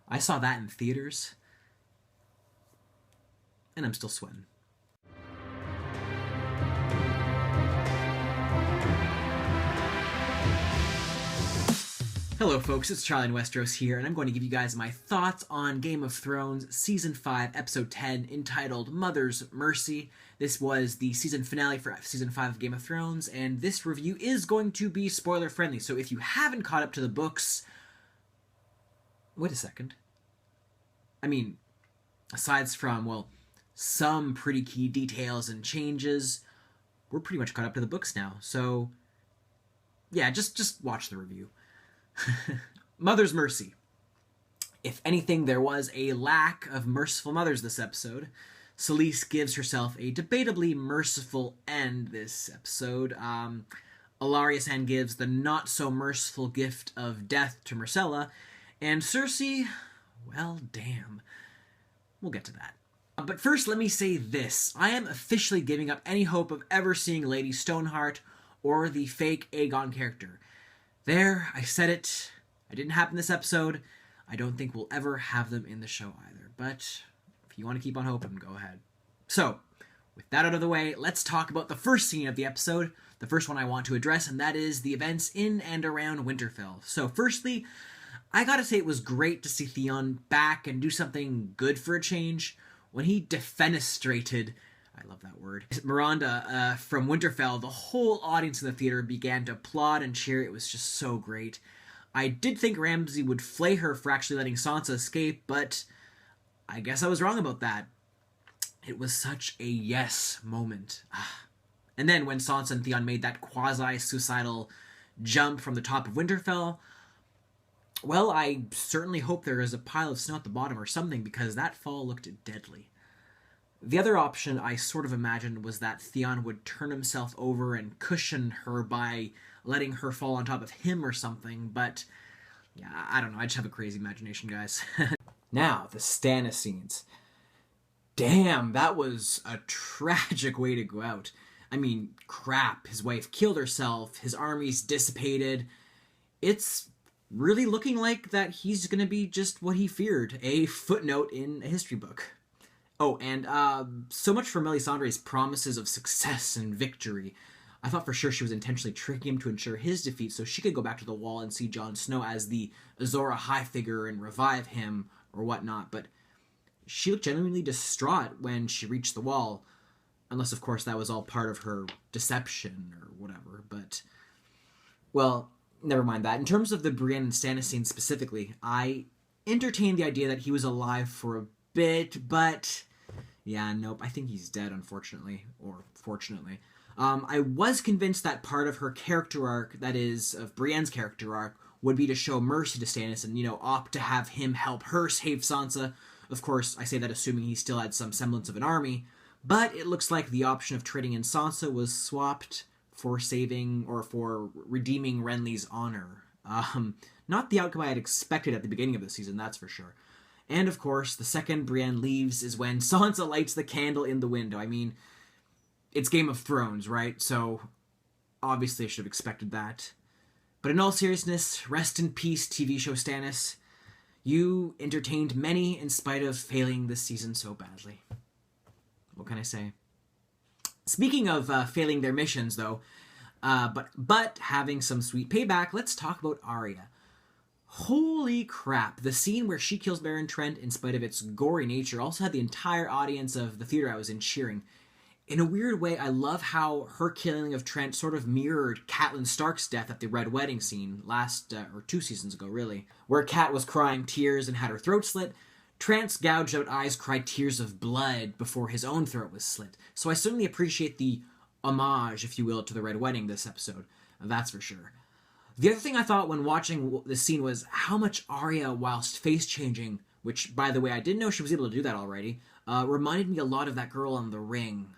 I saw that in theaters, and I'm still sweating. Hello folks, it's Charlie in Westeros here, and I'm going to give you guys my thoughts on Game of Thrones Season 5, Episode 10, entitled Mother's Mercy. This was the season finale for Season 5 of Game of Thrones, and this review is going to be spoiler-friendly, so if you haven't caught up to the books... Wait a second. I mean, aside from, well, some pretty key details and changes, we're pretty much caught up to the books now, so... yeah, just watch the review. Mother's Mercy. If anything, there was a lack of merciful mothers this episode. Selyse gives herself a debatably merciful end this episode. Ellaria Sand gives the not-so-merciful gift of death to Myrcella. And Cersei, well, damn. We'll get to that. But first, let me say this. I am officially giving up any hope of ever seeing Lady Stoneheart or the fake Aegon character. There, I said it. It didn't happen this episode. I don't think we'll ever have them in the show either. But if you want to keep on hoping, go ahead. So, with that out of the way, let's talk about the first scene of the episode. The first one I want to address, and that is the events in and around Winterfell. So, firstly, I gotta say it was great to see Theon back and do something good for a change. When he defenestrated... I love that word. Myranda from Winterfell, the whole audience in the theater began to applaud and cheer. It was just so great. I did think Ramsay would flay her for actually letting Sansa escape, but I guess I was wrong about that. It was such a yes moment. And then when Sansa and Theon made that quasi-suicidal jump from the top of Winterfell, well, I certainly hope there is a pile of snow at the bottom or something, because that fall looked deadly. The other option I sort of imagined was that Theon would turn himself over and cushion her by letting her fall on top of him or something, but yeah, I don't know, I just have a crazy imagination, guys. Now, the Stannis scenes. Damn, that was a tragic way to go out. I mean, crap, his wife killed herself, his army's dissipated. It's really looking like that he's gonna be just what he feared, a footnote in a history book. Oh, and so much for Melisandre's promises of success and victory. I thought for sure she was intentionally tricking him to ensure his defeat so she could go back to the Wall and see Jon Snow as the Azor Ahai figure and revive him or whatnot, but she looked genuinely distraught when she reached the Wall, unless of course that was all part of her deception or whatever, but... well, never mind that. In terms of the Brienne and Stannis scene specifically, I entertained the idea that he was alive for a bit, but yeah, nope, I think he's dead, unfortunately, or fortunately. I was convinced that part of her character arc, that is, of Brienne's character arc, would be to show mercy to Stannis and, opt to have him help her save Sansa. Of course, I say that assuming he still had some semblance of an army, but it looks like the option of trading in Sansa was swapped for saving, or for redeeming Renly's honor. Not the outcome I had expected at the beginning of the season, that's for sure. And, of course, the second Brienne leaves is when Sansa lights the candle in the window. I mean, it's Game of Thrones, right? So, obviously I should have expected that. But in all seriousness, rest in peace, TV show Stannis. You entertained many in spite of failing this season so badly. What can I say? Speaking of failing their missions, though, but having some sweet payback, let's talk about Arya. Holy crap, the scene where she kills Baron Trent, in spite of its gory nature, also had the entire audience of the theater I was in cheering. In a weird way, I love how her killing of Trent sort of mirrored Catelyn Stark's death at the Red Wedding scene, or 2 seasons ago, really, where Cat was crying tears and had her throat slit. Trent's gouged out eyes cried tears of blood before his own throat was slit. So I certainly appreciate the homage, if you will, to the Red Wedding this episode. That's for sure. The other thing I thought when watching this scene was how much Arya, whilst face-changing, which, by the way, I didn't know she was able to do that already, reminded me a lot of that girl on The Ring.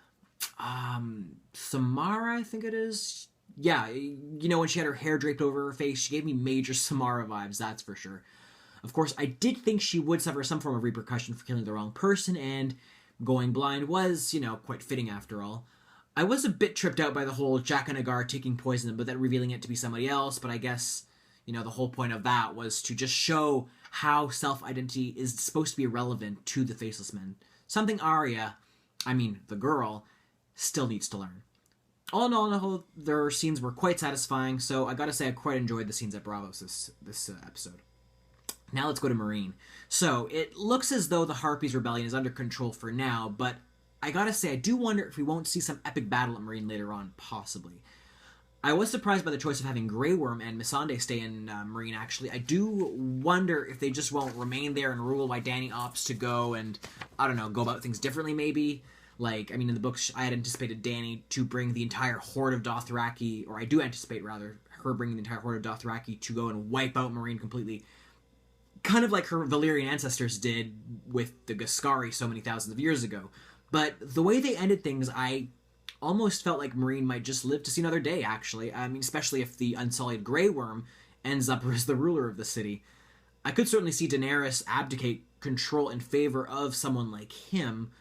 Samara, I think it is? Yeah, when she had her hair draped over her face, she gave me major Samara vibes, that's for sure. Of course, I did think she would suffer some form of repercussion for killing the wrong person, and going blind was, quite fitting after all. I was a bit tripped out by the whole Jack and Agar taking poison but then revealing it to be somebody else, but I guess, the whole point of that was to just show how self-identity is supposed to be irrelevant to the Faceless Men. Something Arya, the girl, still needs to learn. All in all, their scenes were quite satisfying, so I gotta say I quite enjoyed the scenes at Braavos this episode. Now let's go to Meereen. So, it looks as though the Harpies' rebellion is under control for now, but I gotta say, I do wonder if we won't see some epic battle at Meereen later on, possibly. I was surprised by the choice of having Grey Worm and Missandei stay in Meereen, actually. I do wonder if they just won't remain there and rule while Dany opts to go and, go about things differently, maybe. In the books, I had anticipated Dany to bring the entire horde of Dothraki, or I do anticipate, rather, her bringing the entire horde of Dothraki to go and wipe out Meereen completely. Kind of like her Valyrian ancestors did with the Giscari so many thousands of years ago. But the way they ended things, I almost felt like Meereen might just live to see another day, actually. Especially if the Unsullied Grey Worm ends up as the ruler of the city. I could certainly see Daenerys abdicate control in favor of someone like him,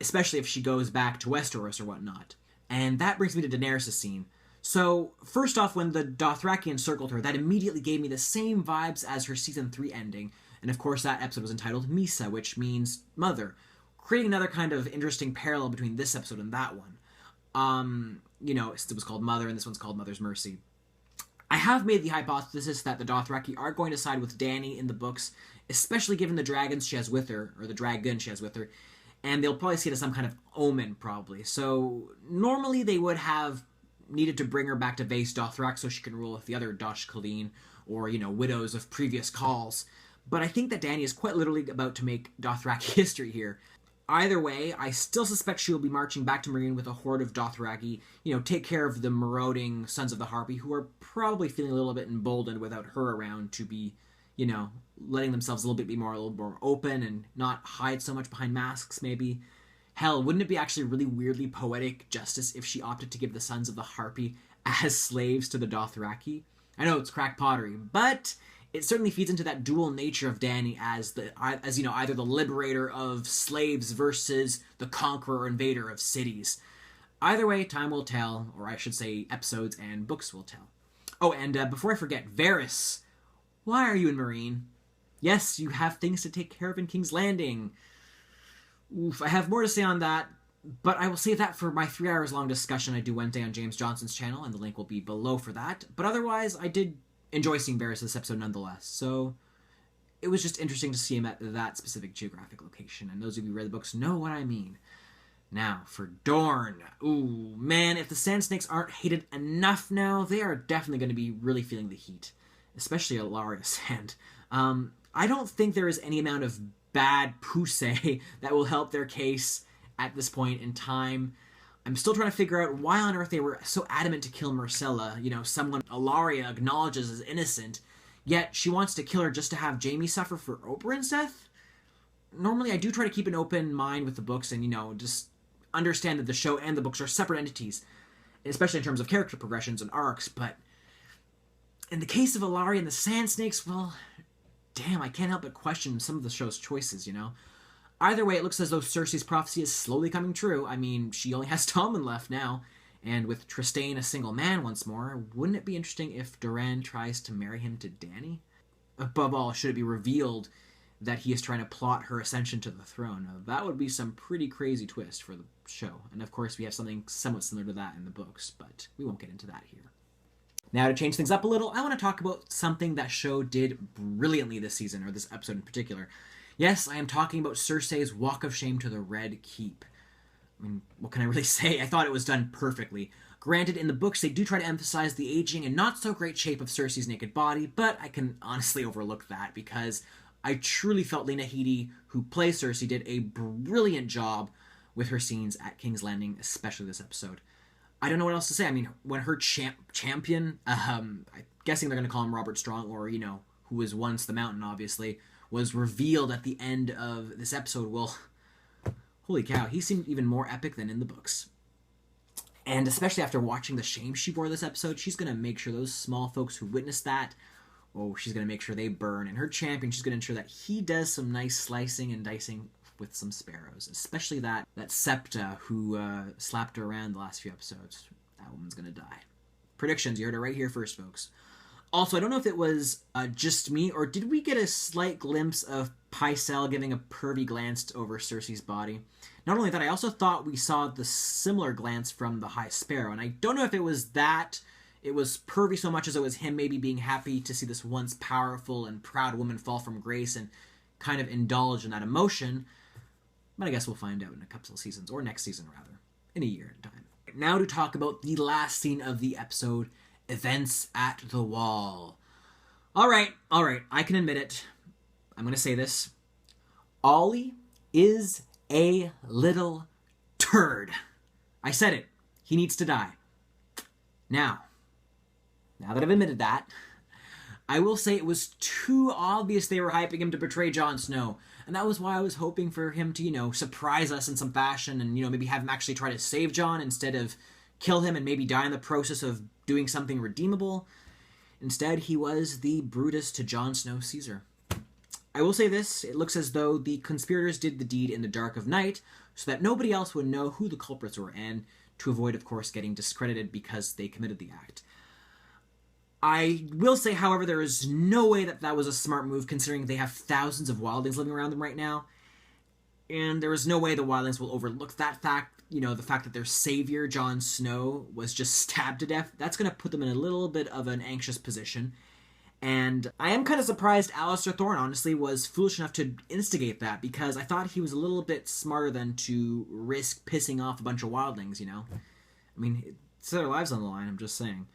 especially if she goes back to Westeros or whatnot. And that brings me to Daenerys' scene. So, first off, when the Dothraki encircled her, that immediately gave me the same vibes as her Season 3 ending. And of course, that episode was entitled Misa, which means mother, creating another kind of interesting parallel between this episode and that one. It was called Mother, and this one's called Mother's Mercy. I have made the hypothesis that the Dothraki are going to side with Dany in the books, especially given the dragons she has with her, or the dragon she has with her, and they'll probably see it as some kind of omen, probably. So, normally they would have needed to bring her back to Vaes Dothrak so she can rule with the other Dosh Khaleen, or, widows of previous calls. But I think that Dany is quite literally about to make Dothraki history here. Either way, I still suspect she will be marching back to Meereen with a horde of Dothraki, take care of the marauding Sons of the Harpy, who are probably feeling a little bit emboldened without her around to be, letting themselves a little more open and not hide so much behind masks, maybe. Hell, wouldn't it be actually really weirdly poetic justice if she opted to give the Sons of the Harpy as slaves to the Dothraki? I know it's crack pottery, but it certainly feeds into that dual nature of Dany as either the liberator of slaves versus the conqueror or invader of cities. Either way, time will tell, or I should say episodes and books will tell. Oh, and before I forget, Varys, why are you in Meereen? Yes, you have things to take care of in King's Landing. Oof, I have more to say on that, but I will save that for my 3 hours long discussion I do Wednesday on James Johnson's channel, and the link will be below for that. But otherwise, I did enjoy seeing Varys this episode nonetheless, so it was just interesting to see him at that specific geographic location, and those of you who read the books know what I mean. Now, for Dorne. Ooh, man, if the Sand Snakes aren't hated enough now, they are definitely going to be really feeling the heat, especially Ellaria Sand. I don't think there is any amount of bad poussé that will help their case at this point in time. I'm still trying to figure out why on earth they were so adamant to kill Myrcella, someone Ellaria acknowledges as innocent, yet she wants to kill her just to have Jaime suffer for Oberyn's death? Normally I do try to keep an open mind with the books and, just understand that the show and the books are separate entities, especially in terms of character progressions and arcs, but in the case of Ellaria and the Sand Snakes, well, damn, I can't help but question some of the show's choices, Either way, it looks as though Cersei's prophecy is slowly coming true. She only has Tommen left now, and with Trystane a single man once more, wouldn't it be interesting if Doran tries to marry him to Dany? Above all, should it be revealed that he is trying to plot her ascension to the throne? Now, that would be some pretty crazy twist for the show, and of course we have something somewhat similar to that in the books, but we won't get into that here. Now, to change things up a little, I want to talk about something that show did brilliantly this season, or this episode in particular. Yes, I am talking about Cersei's Walk of Shame to the Red Keep. What can I really say? I thought it was done perfectly. Granted, in the books, they do try to emphasize the aging and not-so-great shape of Cersei's naked body, but I can honestly overlook that because I truly felt Lena Headey, who plays Cersei, did a brilliant job with her scenes at King's Landing, especially this episode. I don't know what else to say. When her champion, I'm guessing they're going to call him Robert Strong, or, who was once the Mountain, obviously, was revealed at the end of this episode, well, holy cow, he seemed even more epic than in the books. And especially after watching the shame she bore this episode, she's going to make sure those small folks who witnessed that, she's going to make sure they burn. And her champion, she's going to ensure that he does some nice slicing and dicing with some sparrows, especially that Septa who slapped her around the last few episodes. That woman's going to die. Predictions, you heard it right here first, folks. Also, I don't know if it was just me, or did we get a slight glimpse of Pycelle giving a pervy glance over Cersei's body? Not only that, I also thought we saw the similar glance from the High Sparrow, and I don't know if it was that it was pervy so much as it was him maybe being happy to see this once powerful and proud woman fall from grace and kind of indulge in that emotion. But I guess we'll find out in a couple of seasons, or next season rather, in a year in time. Now to talk about the last scene of the episode, Events at the Wall. All right, I can admit it. I'm going to say this. Ollie is a little turd. I said it. He needs to die. Now that I've admitted that, I will say it was too obvious they were hyping him to betray Jon Snow. And that was why I was hoping for him to, surprise us in some fashion and, maybe have him actually try to save Jon instead of kill him and maybe die in the process of doing something redeemable. Instead, he was the Brutus to Jon Snow Caesar. I will say this, it looks as though the conspirators did the deed in the dark of night so that nobody else would know who the culprits were, and to avoid, of course, getting discredited because they committed the act. I will say, however, there is no way that was a smart move considering they have thousands of wildlings living around them right now. And there is no way the wildlings will overlook that fact, the fact that their savior, Jon Snow, was just stabbed to death. That's going to put them in a little bit of an anxious position. And I am kind of surprised Alliser Thorne, honestly, was foolish enough to instigate that, because I thought he was a little bit smarter than to risk pissing off a bunch of wildlings, I mean, it's their lives on the line, I'm just saying.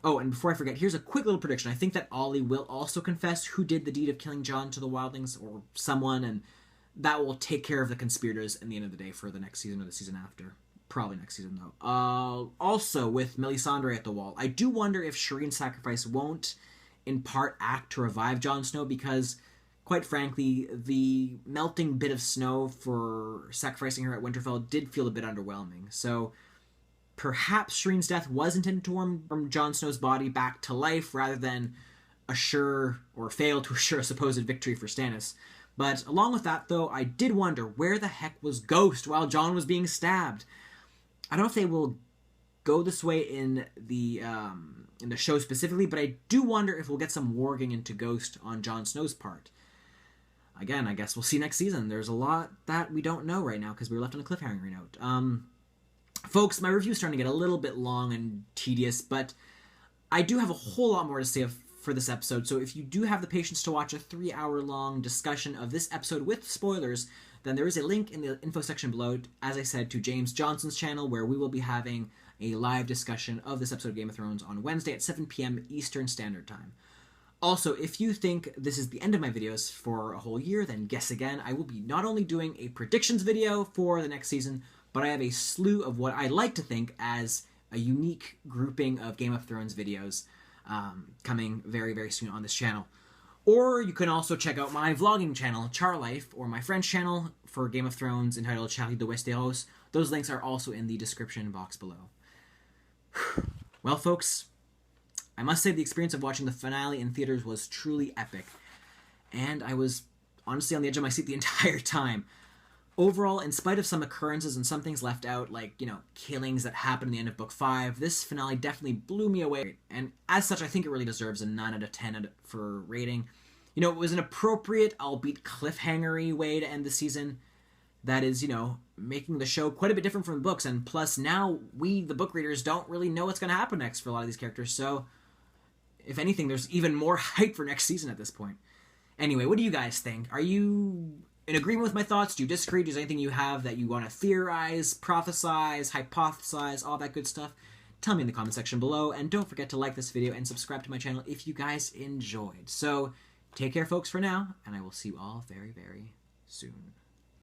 Oh, and before I forget, here's a quick little prediction. I think that Ollie will also confess who did the deed of killing Jon to the wildlings, or someone, and that will take care of the conspirators in the end of the day for the next season or the season after. Probably next season, though. Also, with Melisandre at the wall, I do wonder if Shireen's sacrifice won't, in part, act to revive Jon Snow, because, quite frankly, the melting bit of snow for sacrificing her at Winterfell did feel a bit underwhelming. So perhaps Shireen's death was intended to warm Jon Snow's body back to life rather than assure or fail to assure a supposed victory for Stannis. But along with that, though, I did wonder where the heck was Ghost while Jon was being stabbed. I don't know if they will go this way in the show specifically, but I do wonder if we'll get some warging into Ghost on Jon Snow's part. Again, I guess we'll see next season. There's a lot that we don't know right now because we were left on a cliffhanger note. Folks, my review is starting to get a little bit long and tedious, but I do have a whole lot more to say for this episode, so if you do have the patience to watch a 3-hour-long discussion of this episode with spoilers, then there is a link in the info section below, as I said, to James Johnson's channel, where we will be having a live discussion of this episode of Game of Thrones on Wednesday at 7 p.m. Eastern Standard Time. Also, if you think this is the end of my videos for a whole year, then guess again. I will be not only doing a predictions video for the next season, but I have a slew of what I like to think as a unique grouping of Game of Thrones videos coming very, very soon on this channel. Or you can also check out my vlogging channel, Char Life, or my French channel for Game of Thrones entitled Charlie de Westeros. Those links are also in the description box below. Well, folks, I must say the experience of watching the finale in theaters was truly epic. And I was honestly on the edge of my seat the entire time. Overall, in spite of some occurrences and some things left out, like, killings that happened in the end of Book 5, this finale definitely blew me away. And as such, I think it really deserves a 9 out of 10 for rating. It was an appropriate, albeit cliffhanger-y way to end the season. That is, making the show quite a bit different from the books. And plus, now we, the book readers, don't really know what's going to happen next for a lot of these characters. So, if anything, there's even more hype for next season at this point. Anyway, what do you guys think? Are you in agreement with my thoughts? Do you disagree? Is there anything you have that you want to theorize, prophesize, hypothesize, all that good stuff? Tell me in the comment section below, and don't forget to like this video and subscribe to my channel if you guys enjoyed. So, take care, folks, for now, and I will see you all very, very soon.